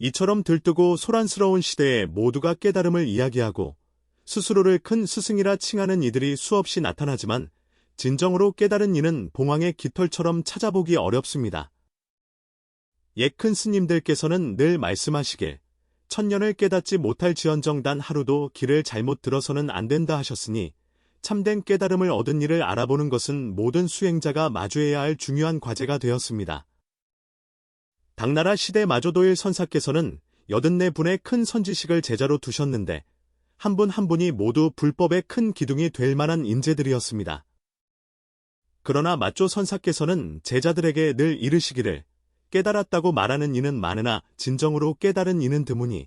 이처럼 들뜨고 소란스러운 시대에 모두가 깨달음을 이야기하고 스스로를 큰 스승이라 칭하는 이들이 수없이 나타나지만 진정으로 깨달은 이는 봉황의 깃털처럼 찾아보기 어렵습니다. 옛 큰 스님들께서는 늘 말씀하시길 천년을 깨닫지 못할지언정 단 하루도 길을 잘못 들어서는 안 된다 하셨으니 참된 깨달음을 얻은 이를 알아보는 것은 모든 수행자가 마주해야 할 중요한 과제가 되었습니다. 당나라 시대 마조도일 선사께서는 84분의 큰 선지식을 제자로 두셨는데 한 분 한 분이 모두 불법의 큰 기둥이 될 만한 인재들이었습니다. 그러나 마조 선사께서는 제자들에게 늘 이르시기를 깨달았다고 말하는 이는 많으나 진정으로 깨달은 이는 드무니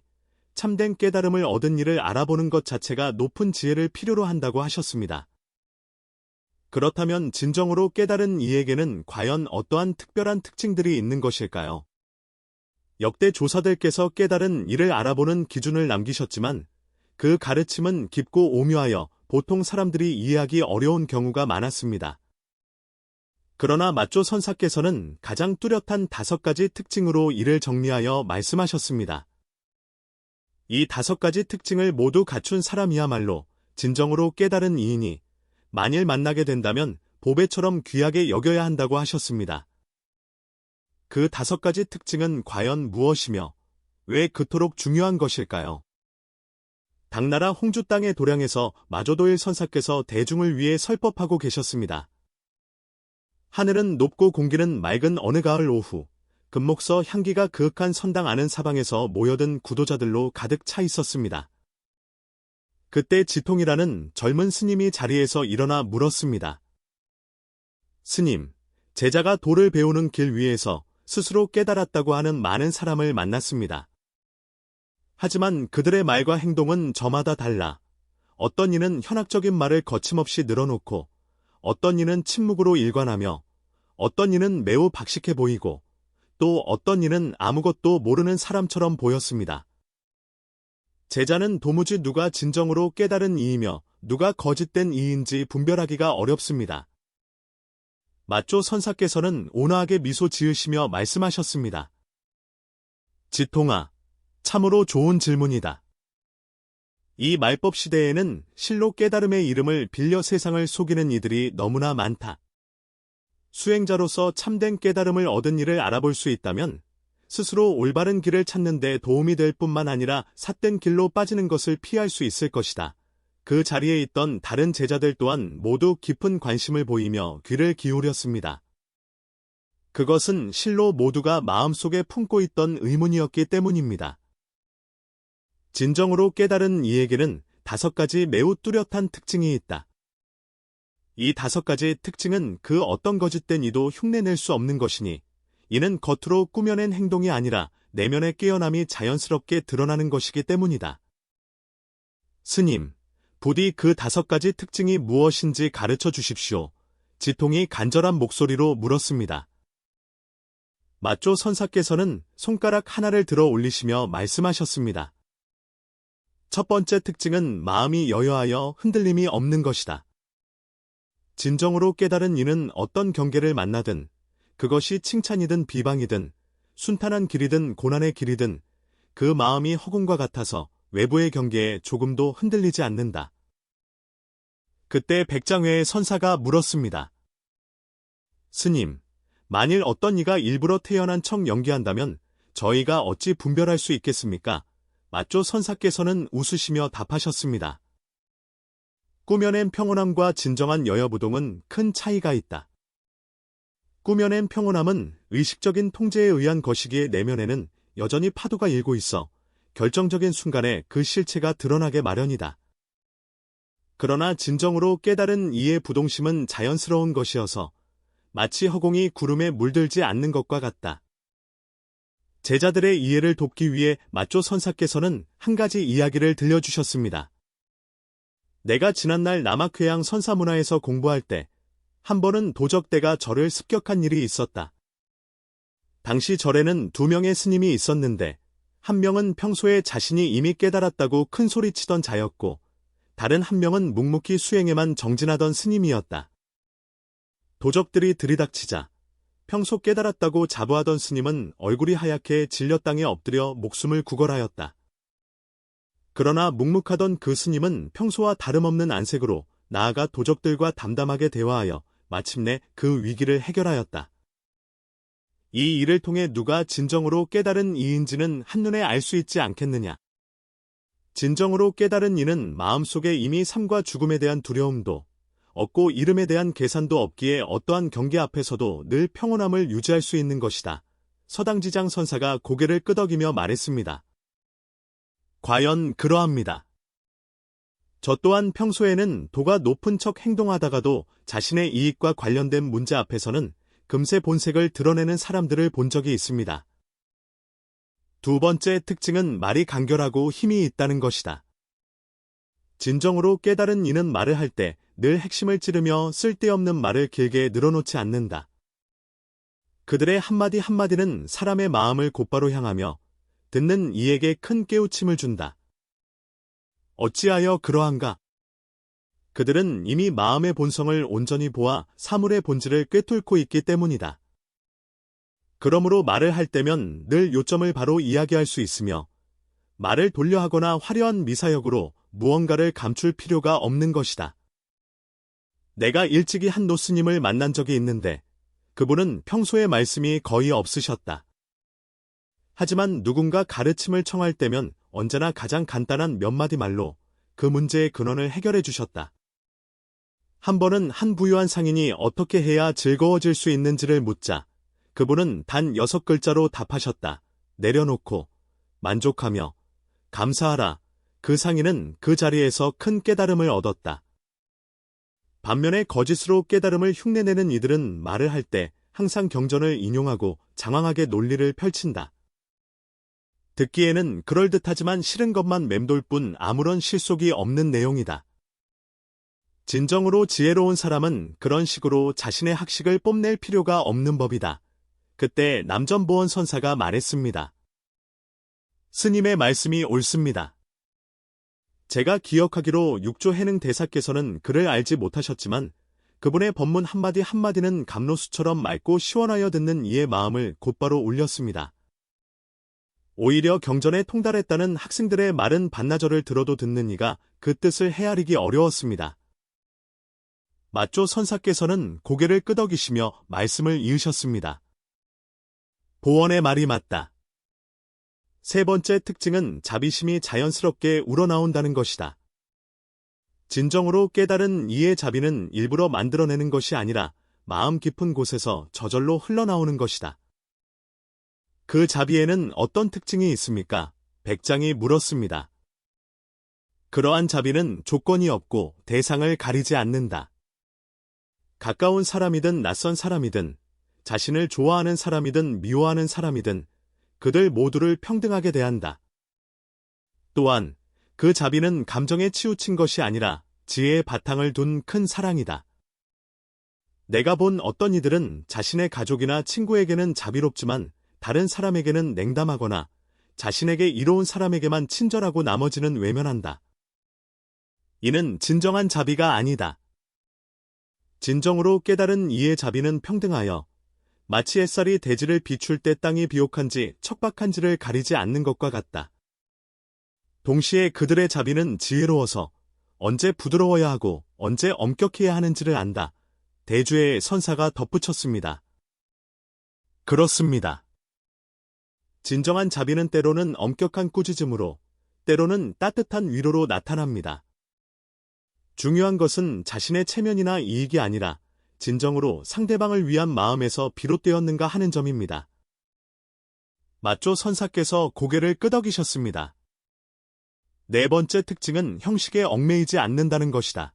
참된 깨달음을 얻은 이를 알아보는 것 자체가 높은 지혜를 필요로 한다고 하셨습니다. 그렇다면 진정으로 깨달은 이에게는 과연 어떠한 특별한 특징들이 있는 것일까요? 역대 조사들께서 깨달은 이를 알아보는 기준을 남기셨지만 그 가르침은 깊고 오묘하여 보통 사람들이 이해하기 어려운 경우가 많았습니다. 그러나 마조 선사께서는 가장 뚜렷한 5가지 특징으로 이를 정리하여 말씀하셨습니다. 이 5가지 특징을 모두 갖춘 사람이야말로 진정으로 깨달은 이이니 만일 만나게 된다면 보배처럼 귀하게 여겨야 한다고 하셨습니다. 그 5가지 특징은 과연 무엇이며 왜 그토록 중요한 것일까요? 당나라 홍주 땅의 도량에서 마조도일 선사께서 대중을 위해 설법하고 계셨습니다. 하늘은 높고 공기는 맑은 어느 가을 오후, 금목서 향기가 그윽한 선당 아는 사방에서 모여든 구도자들로 가득 차 있었습니다. 그때 지통이라는 젊은 스님이 자리에서 일어나 물었습니다. 스님, 제자가 도를 배우는 길 위에서 스스로 깨달았다고 하는 많은 사람을 만났습니다. 하지만 그들의 말과 행동은 저마다 달라 어떤 이는 현학적인 말을 거침없이 늘어놓고 어떤 이는 침묵으로 일관하며 어떤 이는 매우 박식해 보이고 또 어떤 이는 아무것도 모르는 사람처럼 보였습니다. 제자는 도무지 누가 진정으로 깨달은 이이며 누가 거짓된 이인지 분별하기가 어렵습니다. 마조 선사께서는 온화하게 미소 지으시며 말씀하셨습니다. 지통아, 참으로 좋은 질문이다. 이 말법 시대에는 실로 깨달음의 이름을 빌려 세상을 속이는 이들이 너무나 많다. 수행자로서 참된 깨달음을 얻은 이를 알아볼 수 있다면 스스로 올바른 길을 찾는 데 도움이 될 뿐만 아니라 삿된 길로 빠지는 것을 피할 수 있을 것이다. 그 자리에 있던 다른 제자들 또한 모두 깊은 관심을 보이며 귀를 기울였습니다. 그것은 실로 모두가 마음속에 품고 있던 의문이었기 때문입니다. 진정으로 깨달은 이에게는 5가지 매우 뚜렷한 특징이 있다. 이 5가지 특징은 그 어떤 거짓된 이도 흉내낼 수 없는 것이니 이는 겉으로 꾸며낸 행동이 아니라 내면의 깨어남이 자연스럽게 드러나는 것이기 때문이다. 스님, 부디 그 5가지 특징이 무엇인지 가르쳐 주십시오. 지통이 간절한 목소리로 물었습니다. 마조 선사께서는 손가락 하나를 들어 올리시며 말씀하셨습니다. 첫 번째 특징은 마음이 여여하여 흔들림이 없는 것이다. 진정으로 깨달은 이는 어떤 경계를 만나든 그것이 칭찬이든 비방이든 순탄한 길이든 고난의 길이든 그 마음이 허공과 같아서 외부의 경계에 조금도 흔들리지 않는다. 그때 백장회의 선사가 물었습니다. 스님, 만일 어떤 이가 일부러 태연한 척 연기한다면 저희가 어찌 분별할 수 있겠습니까? 마조 선사께서는 웃으시며 답하셨습니다. 꾸며낸 평온함과 진정한 여여부동은 큰 차이가 있다. 꾸며낸 평온함은 의식적인 통제에 의한 것이기에 내면에는 여전히 파도가 일고 있어 결정적인 순간에 그 실체가 드러나게 마련이다. 그러나 진정으로 깨달은 이의 부동심은 자연스러운 것이어서 마치 허공이 구름에 물들지 않는 것과 같다. 제자들의 이해를 돕기 위해 마조 선사께서는 한 가지 이야기를 들려주셨습니다. 내가 지난날 남학회양 선사문화에서 공부할 때 한 번은 도적대가 절을 습격한 일이 있었다. 당시 절에는 2명의 스님이 있었는데 한 명은 평소에 자신이 이미 깨달았다고 큰 소리치던 자였고 다른 한 명은 묵묵히 수행에만 정진하던 스님이었다. 도적들이 들이닥치자 평소 깨달았다고 자부하던 스님은 얼굴이 하얗게 질려 땅에 엎드려 목숨을 구걸하였다. 그러나 묵묵하던 그 스님은 평소와 다름없는 안색으로 나아가 도적들과 담담하게 대화하여 마침내 그 위기를 해결하였다. 이 일을 통해 누가 진정으로 깨달은 이인지는 한눈에 알 수 있지 않겠느냐. 진정으로 깨달은 이는 마음속에 이미 삶과 죽음에 대한 두려움도 없고 이름에 대한 계산도 없기에 어떠한 경계 앞에서도 늘 평온함을 유지할 수 있는 것이다. 서당지장 선사가 고개를 끄덕이며 말했습니다. 과연 그러합니다. 저 또한 평소에는 도가 높은 척 행동하다가도 자신의 이익과 관련된 문제 앞에서는 금세 본색을 드러내는 사람들을 본 적이 있습니다. 두 번째 특징은 말이 간결하고 힘이 있다는 것이다. 진정으로 깨달은 이는 말을 할 때 늘 핵심을 찌르며 쓸데없는 말을 길게 늘어놓지 않는다. 그들의 한마디 한마디는 사람의 마음을 곧바로 향하며 듣는 이에게 큰 깨우침을 준다. 어찌하여 그러한가? 그들은 이미 마음의 본성을 온전히 보아 사물의 본질을 꿰뚫고 있기 때문이다. 그러므로 말을 할 때면 늘 요점을 바로 이야기할 수 있으며 말을 돌려하거나 화려한 미사역으로 무언가를 감출 필요가 없는 것이다. 내가 일찍이 한 노스님을 만난 적이 있는데 그분은 평소에 말씀이 거의 없으셨다. 하지만 누군가 가르침을 청할 때면 언제나 가장 간단한 몇 마디 말로 그 문제의 근원을 해결해 주셨다. 한 번은 한 부유한 상인이 어떻게 해야 즐거워질 수 있는지를 묻자 그분은 단 6글자로 답하셨다. 내려놓고 만족하며 감사하라. 그 상인은 그 자리에서 큰 깨달음을 얻었다. 반면에 거짓으로 깨달음을 흉내내는 이들은 말을 할 때 항상 경전을 인용하고 장황하게 논리를 펼친다. 듣기에는 그럴듯하지만 싫은 것만 맴돌 뿐 아무런 실속이 없는 내용이다. 진정으로 지혜로운 사람은 그런 식으로 자신의 학식을 뽐낼 필요가 없는 법이다. 그때 남전보원 선사가 말했습니다. 스님의 말씀이 옳습니다. 제가 기억하기로 육조 해능 대사께서는 그를 알지 못하셨지만 그분의 법문 한마디 한마디는 감로수처럼 맑고 시원하여 듣는 이의 마음을 곧바로 울렸습니다. 오히려 경전에 통달했다는 학생들의 마른 반나절을 들어도 듣는 이가 그 뜻을 헤아리기 어려웠습니다. 마조 선사께서는 고개를 끄덕이시며 말씀을 이으셨습니다. 보원의 말이 맞다. 세 번째 특징은 자비심이 자연스럽게 우러나온다는 것이다. 진정으로 깨달은 이의 자비는 일부러 만들어내는 것이 아니라 마음 깊은 곳에서 저절로 흘러나오는 것이다. 그 자비에는 어떤 특징이 있습니까? 백장이 물었습니다. 그러한 자비는 조건이 없고 대상을 가리지 않는다. 가까운 사람이든 낯선 사람이든 자신을 좋아하는 사람이든 미워하는 사람이든 그들 모두를 평등하게 대한다. 또한 그 자비는 감정에 치우친 것이 아니라 지혜의 바탕을 둔 큰 사랑이다. 내가 본 어떤 이들은 자신의 가족이나 친구에게는 자비롭지만 다른 사람에게는 냉담하거나 자신에게 이로운 사람에게만 친절하고 나머지는 외면한다. 이는 진정한 자비가 아니다. 진정으로 깨달은 이의 자비는 평등하여 마치 햇살이 대지를 비출 때 땅이 비옥한지 척박한지를 가리지 않는 것과 같다. 동시에 그들의 자비는 지혜로워서 언제 부드러워야 하고 언제 엄격해야 하는지를 안다. 대주의 선사가 덧붙였습니다. 그렇습니다. 진정한 자비는 때로는 엄격한 꾸짖음으로, 때로는 따뜻한 위로로 나타납니다. 중요한 것은 자신의 체면이나 이익이 아니라 진정으로 상대방을 위한 마음에서 비롯되었는가 하는 점입니다. 마조 선사께서 고개를 끄덕이셨습니다. 네 번째 특징은 형식에 얽매이지 않는다는 것이다.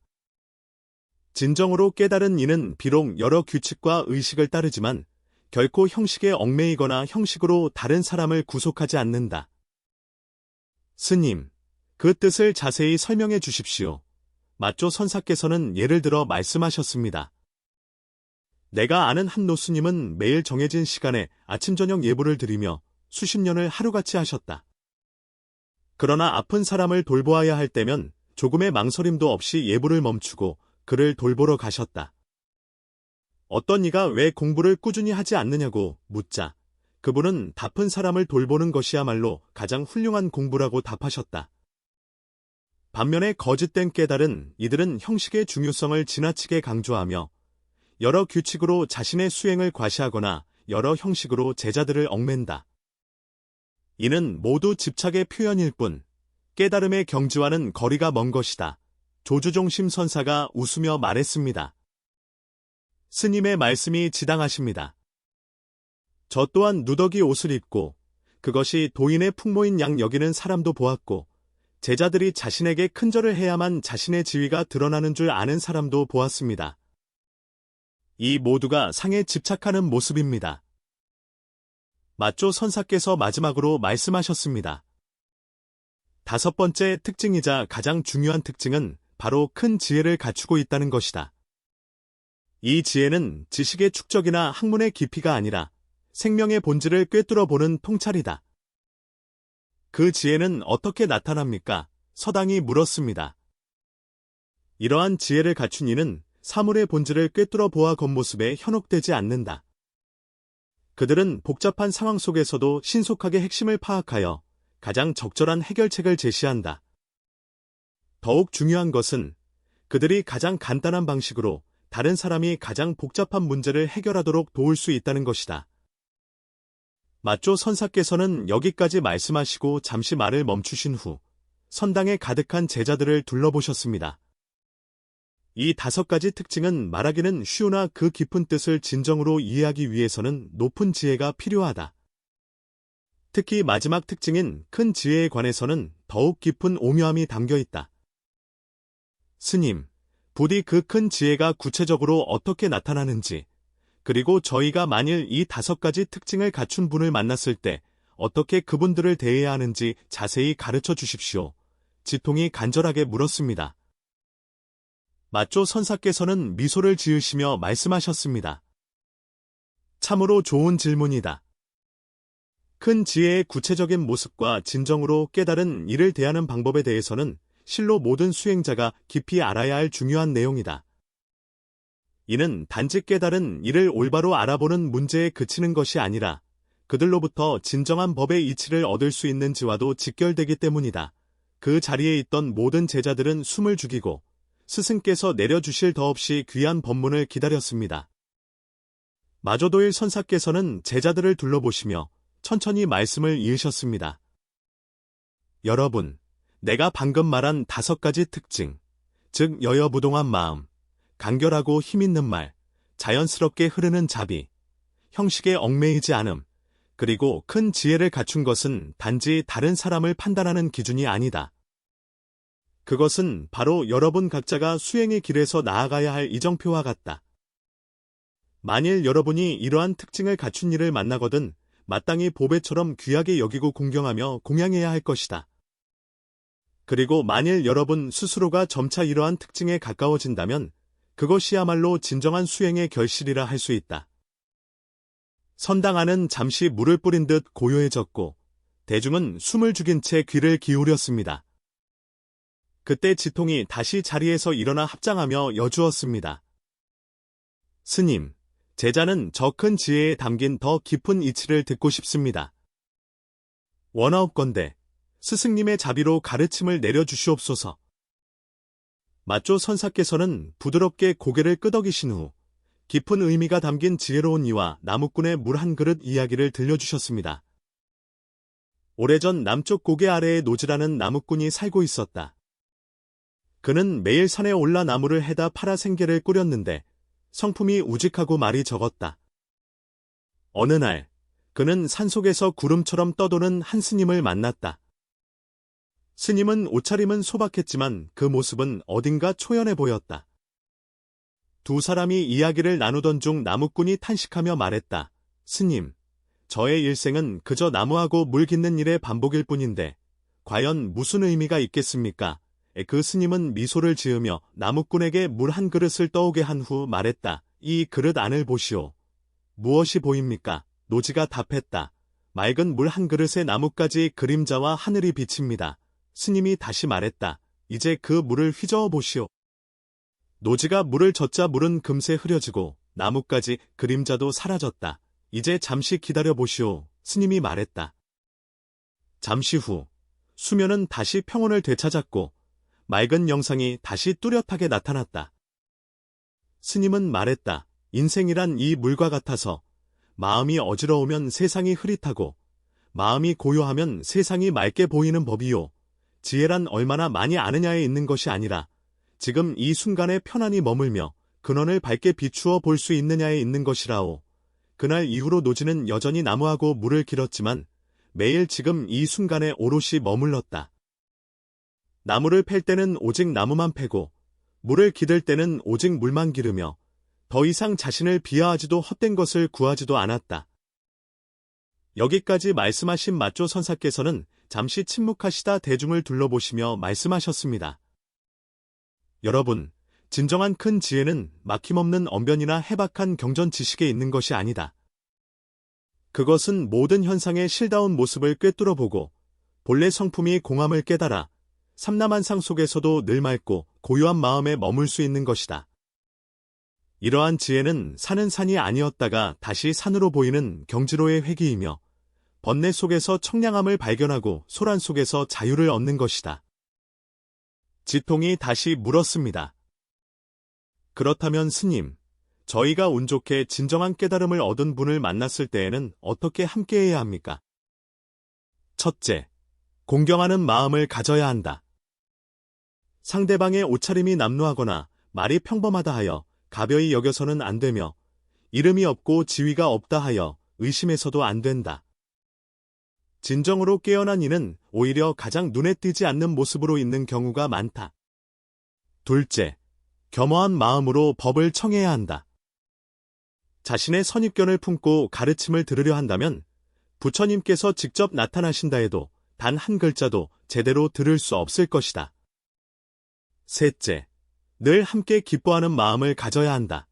진정으로 깨달은 이는 비록 여러 규칙과 의식을 따르지만 결코 형식에 얽매이거나 형식으로 다른 사람을 구속하지 않는다. 스님, 그 뜻을 자세히 설명해 주십시오. 마조 선사께서는 예를 들어 말씀하셨습니다. 내가 아는 한 노스님은 매일 정해진 시간에 아침 저녁 예불을 드리며 수십 년을 하루같이 하셨다. 그러나 아픈 사람을 돌보아야 할 때면 조금의 망설임도 없이 예불을 멈추고 그를 돌보러 가셨다. 어떤 이가 왜 공부를 꾸준히 하지 않느냐고 묻자 그분은 바쁜 사람을 돌보는 것이야말로 가장 훌륭한 공부라고 답하셨다. 반면에 거짓된 깨달은 이들은 형식의 중요성을 지나치게 강조하며 여러 규칙으로 자신의 수행을 과시하거나 여러 형식으로 제자들을 얽맨다. 이는 모두 집착의 표현일 뿐 깨달음의 경지와는 거리가 먼 것이다. 조주종심 선사가 웃으며 말했습니다. 스님의 말씀이 지당하십니다. 저 또한 누더기 옷을 입고 그것이 도인의 풍모인 양 여기는 사람도 보았고 제자들이 자신에게 큰절을 해야만 자신의 지위가 드러나는 줄 아는 사람도 보았습니다. 이 모두가 상에 집착하는 모습입니다. 마쪼 선사께서 마지막으로 말씀하셨습니다. 다섯 번째 특징이자 가장 중요한 특징은 바로 큰 지혜를 갖추고 있다는 것이다. 이 지혜는 지식의 축적이나 학문의 깊이가 아니라 생명의 본질을 꿰뚫어 보는 통찰이다. 그 지혜는 어떻게 나타납니까? 서당이 물었습니다. 이러한 지혜를 갖춘 이는 사물의 본질을 꿰뚫어 보아 겉모습에 현혹되지 않는다. 그들은 복잡한 상황 속에서도 신속하게 핵심을 파악하여 가장 적절한 해결책을 제시한다. 더욱 중요한 것은 그들이 가장 간단한 방식으로 다른 사람이 가장 복잡한 문제를 해결하도록 도울 수 있다는 것이다. 마쪼 선사께서는 여기까지 말씀하시고 잠시 말을 멈추신 후 선당에 가득한 제자들을 둘러보셨습니다. 이 다섯 가지 특징은 말하기는 쉬우나 그 깊은 뜻을 진정으로 이해하기 위해서는 높은 지혜가 필요하다. 특히 마지막 특징인 큰 지혜에 관해서는 더욱 깊은 오묘함이 담겨 있다. 스님, 부디 그 큰 지혜가 구체적으로 어떻게 나타나는지, 그리고 저희가 만일 이 다섯 가지 특징을 갖춘 분을 만났을 때 어떻게 그분들을 대해야 하는지 자세히 가르쳐 주십시오. 지통이 간절하게 물었습니다. 마쪼 선사께서는 미소를 지으시며 말씀하셨습니다. 참으로 좋은 질문이다. 큰 지혜의 구체적인 모습과 진정으로 깨달은 이를 대하는 방법에 대해서는 실로 모든 수행자가 깊이 알아야 할 중요한 내용이다. 이는 단지 깨달은 이를 올바로 알아보는 문제에 그치는 것이 아니라 그들로부터 진정한 법의 이치를 얻을 수 있는지와도 직결되기 때문이다. 그 자리에 있던 모든 제자들은 숨을 죽이고 스승께서 내려주실 더없이 귀한 법문을 기다렸습니다. 마조도일 선사께서는 제자들을 둘러보시며 천천히 말씀을 이으셨습니다. 여러분, 내가 방금 말한 다섯 가지 특징, 즉 여여부동한 마음, 간결하고 힘있는 말, 자연스럽게 흐르는 자비, 형식에 얽매이지 않음, 그리고 큰 지혜를 갖춘 것은 단지 다른 사람을 판단하는 기준이 아니다. 그것은 바로 여러분 각자가 수행의 길에서 나아가야 할 이정표와 같다. 만일 여러분이 이러한 특징을 갖춘 이를 만나거든 마땅히 보배처럼 귀하게 여기고 공경하며 공양해야 할 것이다. 그리고 만일 여러분 스스로가 점차 이러한 특징에 가까워진다면 그것이야말로 진정한 수행의 결실이라 할 수 있다. 선당 안은 잠시 물을 뿌린 듯 고요해졌고 대중은 숨을 죽인 채 귀를 기울였습니다. 그때 지통이 다시 자리에서 일어나 합장하며 여주었습니다. 스님, 제자는 저 큰 지혜에 담긴 더 깊은 이치를 듣고 싶습니다. 원하옵건대 스승님의 자비로 가르침을 내려주시옵소서. 마쪼 선사께서는 부드럽게 고개를 끄덕이신 후 깊은 의미가 담긴 지혜로운 이와 나무꾼의 물 한 그릇 이야기를 들려주셨습니다. 오래전 남쪽 고개 아래에 노지라는 나무꾼이 살고 있었다. 그는 매일 산에 올라 나무를 해다 팔아 생계를 꾸렸는데 성품이 우직하고 말이 적었다. 어느 날 그는 산속에서 구름처럼 떠도는 한 스님을 만났다. 스님은 옷차림은 소박했지만 그 모습은 어딘가 초연해 보였다. 두 사람이 이야기를 나누던 중 나무꾼이 탄식하며 말했다. 스님, 저의 일생은 그저 나무하고 물 깃는 일의 반복일 뿐인데 과연 무슨 의미가 있겠습니까? 그 스님은 미소를 지으며 나무꾼에게 물 한 그릇을 떠오게 한 후 말했다. 이 그릇 안을 보시오. 무엇이 보입니까? 노지가 답했다. 맑은 물 한 그릇에 나뭇가지 그림자와 하늘이 비칩니다. 스님이 다시 말했다. 이제 그 물을 휘저어 보시오. 노지가 물을 젓자 물은 금세 흐려지고 나뭇가지, 그림자도 사라졌다. 이제 잠시 기다려 보시오. 스님이 말했다. 잠시 후 수면은 다시 평온을 되찾았고 맑은 영상이 다시 뚜렷하게 나타났다. 스님은 말했다. 인생이란 이 물과 같아서 마음이 어지러우면 세상이 흐릿하고 마음이 고요하면 세상이 맑게 보이는 법이요. 지혜란 얼마나 많이 아느냐에 있는 것이 아니라 지금 이 순간에 편안히 머물며 근원을 밝게 비추어 볼 수 있느냐에 있는 것이라오. 그날 이후로 노지는 여전히 나무하고 물을 길었지만 매일 지금 이 순간에 오롯이 머물렀다. 나무를 팰 때는 오직 나무만 패고 물을 기를 때는 오직 물만 기르며 더 이상 자신을 비하하지도 헛된 것을 구하지도 않았다. 여기까지 말씀하신 마쪼 선사께서는 잠시 침묵하시다 대중을 둘러보시며 말씀하셨습니다. 여러분, 진정한 큰 지혜는 막힘없는 언변이나 해박한 경전 지식에 있는 것이 아니다. 그것은 모든 현상의 실다운 모습을 꿰뚫어보고 본래 성품이 공함을 깨달아 삼라만상 속에서도 늘 맑고 고요한 마음에 머물 수 있는 것이다. 이러한 지혜는 산은 산이 아니었다가 다시 산으로 보이는 경지로의 회귀이며 번뇌 속에서 청량함을 발견하고 소란 속에서 자유를 얻는 것이다. 지통이 다시 물었습니다. 그렇다면 스님, 저희가 운 좋게 진정한 깨달음을 얻은 분을 만났을 때에는 어떻게 함께해야 합니까? 첫째, 공경하는 마음을 가져야 한다. 상대방의 옷차림이 남루하거나 말이 평범하다 하여 가벼이 여겨서는 안 되며 이름이 없고 지위가 없다 하여 의심해서도 안 된다. 진정으로 깨어난 이는 오히려 가장 눈에 띄지 않는 모습으로 있는 경우가 많다. 둘째, 겸허한 마음으로 법을 청해야 한다. 자신의 선입견을 품고 가르침을 들으려 한다면 부처님께서 직접 나타나신다 해도 단 한 글자도 제대로 들을 수 없을 것이다. 셋째, 늘 함께 기뻐하는 마음을 가져야 한다.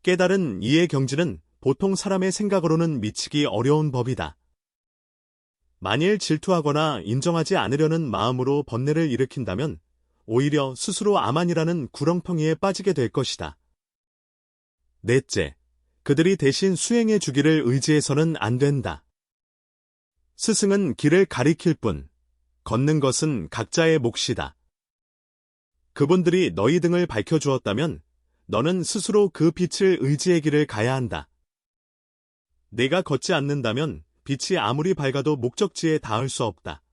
깨달은 이의 경지는 보통 사람의 생각으로는 미치기 어려운 법이다. 만일 질투하거나 인정하지 않으려는 마음으로 번뇌를 일으킨다면 오히려 스스로 아만이라는 구렁텅이에 빠지게 될 것이다. 넷째, 그들이 대신 수행해 주기를 의지해서는 안 된다. 스승은 길을 가리킬 뿐, 걷는 것은 각자의 몫이다. 그분들이 너희 등을 밝혀주었다면 너는 스스로 그 빛을 의지의 길을 가야 한다. 내가 걷지 않는다면 빛이 아무리 밝아도 목적지에 닿을 수 없다.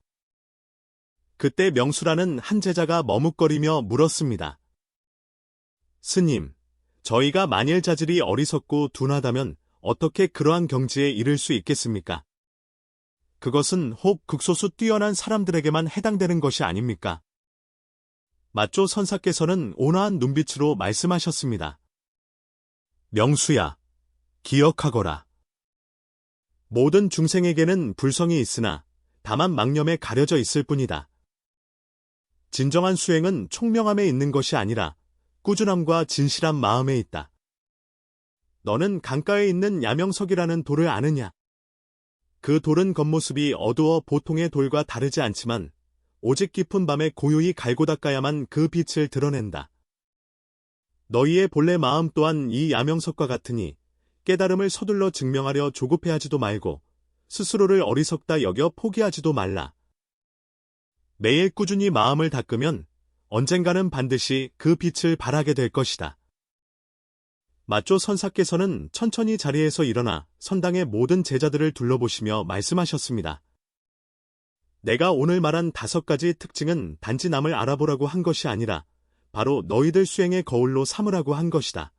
그때 명수라는 한 제자가 머뭇거리며 물었습니다. 스님, 저희가 만일 자질이 어리석고 둔하다면 어떻게 그러한 경지에 이를 수 있겠습니까? 그것은 혹 극소수 뛰어난 사람들에게만 해당되는 것이 아닙니까? 마쪼 선사께서는 온화한 눈빛으로 말씀하셨습니다. 명수야, 기억하거라. 모든 중생에게는 불성이 있으나 다만 망념에 가려져 있을 뿐이다. 진정한 수행은 총명함에 있는 것이 아니라 꾸준함과 진실한 마음에 있다. 너는 강가에 있는 야명석이라는 돌을 아느냐? 그 돌은 겉모습이 어두워 보통의 돌과 다르지 않지만 오직 깊은 밤에 고요히 갈고 닦아야만 그 빛을 드러낸다. 너희의 본래 마음 또한 이 야명석과 같으니 깨달음을 서둘러 증명하려 조급해하지도 말고 스스로를 어리석다 여겨 포기하지도 말라. 매일 꾸준히 마음을 닦으면 언젠가는 반드시 그 빛을 발하게 될 것이다. 마쪼 선사께서는 천천히 자리에서 일어나 선당의 모든 제자들을 둘러보시며 말씀하셨습니다. 내가 오늘 말한 5가지 특징은 단지 남을 알아보라고 한 것이 아니라 바로 너희들 수행의 거울로 삼으라고 한 것이다.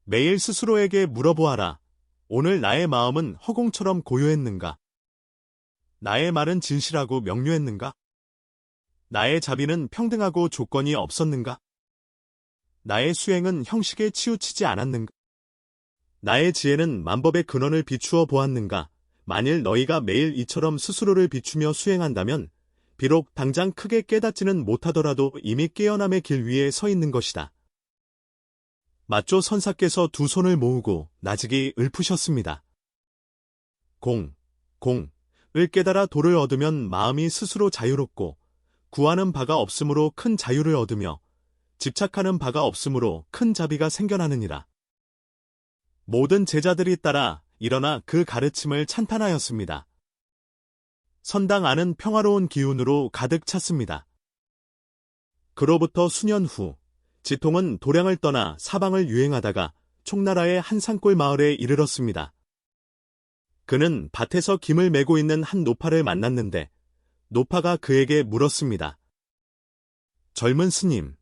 매일 스스로에게 물어보아라. 오늘 나의 마음은 허공처럼 고요했는가? 나의 말은 진실하고 명료했는가? 나의 자비는 평등하고 조건이 없었는가? 나의 수행은 형식에 치우치지 않았는가? 나의 지혜는 만법의 근원을 비추어 보았는가? 만일 너희가 매일 이처럼 스스로를 비추며 수행한다면 비록 당장 크게 깨닫지는 못하더라도 이미 깨어남의 길 위에 서 있는 것이다. 마쪼 선사께서 두 손을 모으고 나직이 읊으셨습니다. 을 깨달아 도를 얻으면 마음이 스스로 자유롭고 구하는 바가 없으므로 큰 자유를 얻으며 집착하는 바가 없으므로 큰 자비가 생겨나느니라. 모든 제자들이 따라 일어나 그 가르침을 찬탄하였습니다. 선당 안은 평화로운 기운으로 가득 찼습니다. 그로부터 수년 후, 지통은 도량을 떠나 사방을 유행하다가 총나라의 한 산골 마을에 이르렀습니다. 그는 밭에서 김을 메고 있는 한 노파를 만났는데 노파가 그에게 물었습니다. 젊은 스님,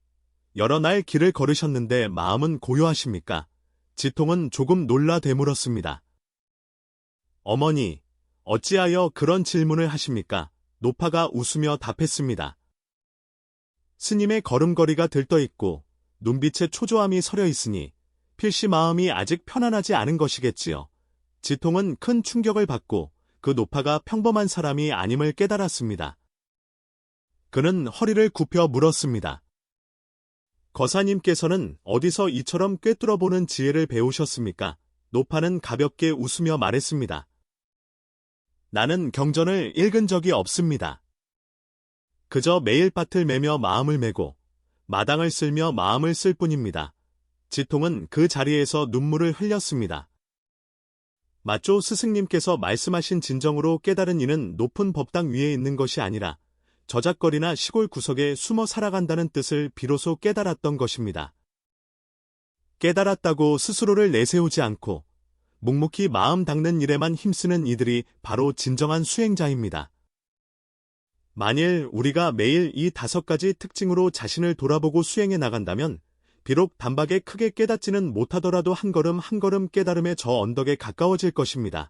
여러 날 길을 걸으셨는데 마음은 고요하십니까? 지통은 조금 놀라 되물었습니다. 어머니, 어찌하여 그런 질문을 하십니까? 노파가 웃으며 답했습니다. 스님의 걸음걸이가 들떠있고 눈빛에 초조함이 서려 있으니 필시 마음이 아직 편안하지 않은 것이겠지요. 지통은 큰 충격을 받고 그 노파가 평범한 사람이 아님을 깨달았습니다. 그는 허리를 굽혀 물었습니다. 거사님께서는 어디서 이처럼 꿰뚫어보는 지혜를 배우셨습니까? 노파는 가볍게 웃으며 말했습니다. 나는 경전을 읽은 적이 없습니다. 그저 매일 밭을 매며 마음을 메고 마당을 쓸며 마음을 쓸 뿐입니다. 지통은 그 자리에서 눈물을 흘렸습니다. 마쪼 스승님께서 말씀하신 진정으로 깨달은 이는 높은 법당 위에 있는 것이 아니라 저작거리나 시골 구석에 숨어 살아간다는 뜻을 비로소 깨달았던 것입니다. 깨달았다고 스스로를 내세우지 않고 묵묵히 마음 닦는 일에만 힘쓰는 이들이 바로 진정한 수행자입니다. 만일 우리가 매일 이 5가지 특징으로 자신을 돌아보고 수행해 나간다면 비록 단박에 크게 깨닫지는 못하더라도 한 걸음 한 걸음 깨달음의 저 언덕에 가까워질 것입니다.